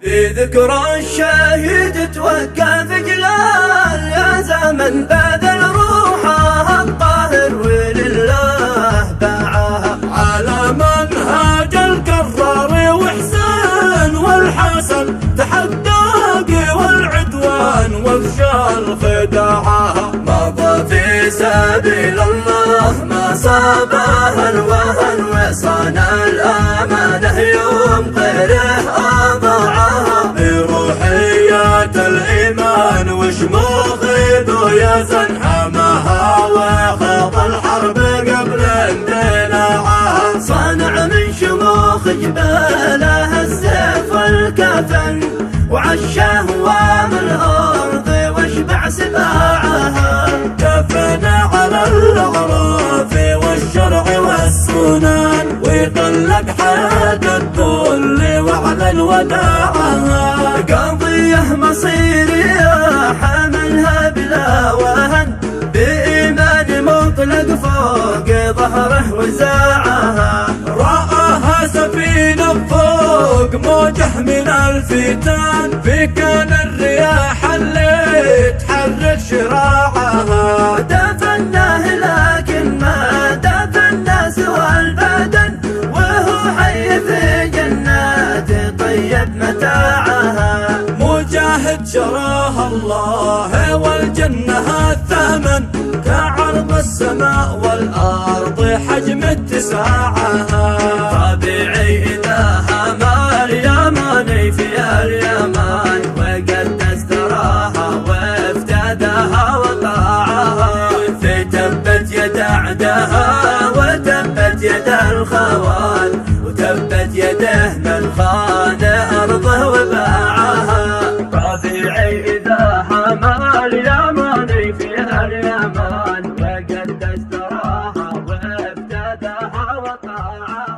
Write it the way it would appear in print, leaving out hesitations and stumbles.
بذكرى الشهيد توقف جلال يا زمن بذل روحه الطاهر ولله باعها على منهج الكرار وحسين والحسن تحقق والعدوان وفشل خداعها مضى في سبيل الله ما صابه الوهن وصان الأمانة يوم غيره أضاعها بروحية الإيمان وشموخ ذو يزن حماها وخاض الحرب قبل اندلاعها صنع من شموخ جباله السيف والكفن وعشاه وام الأرض واشبع سباعها دفن على الأعراف والشرع والسنن ويطلق حد الذل وعلى الوداعها قضية مصيرية حملها بلا وهن بإيمان مطلق فوق ظهره وزاعها رآها سفينة فوق موجه من الفتن في كان الرياح اللي تحرك شراعها دفناه لكن ما دفنا سوى البدن وهو حي في جنات طيب متاعها مجاهد شراها الله والجنة الثمن كعرض السماء والأرض حجم اتساعها طبيعي إذا هما اليماني في اليمن وقد استراها وافتداها وطاعها فتبت يد أعداها وتبت يد الخوان وتبت يده من خان أرضه وباعها طبيعي إذا هما اليماني في اليمن وقد استراها وافتداها وطاعها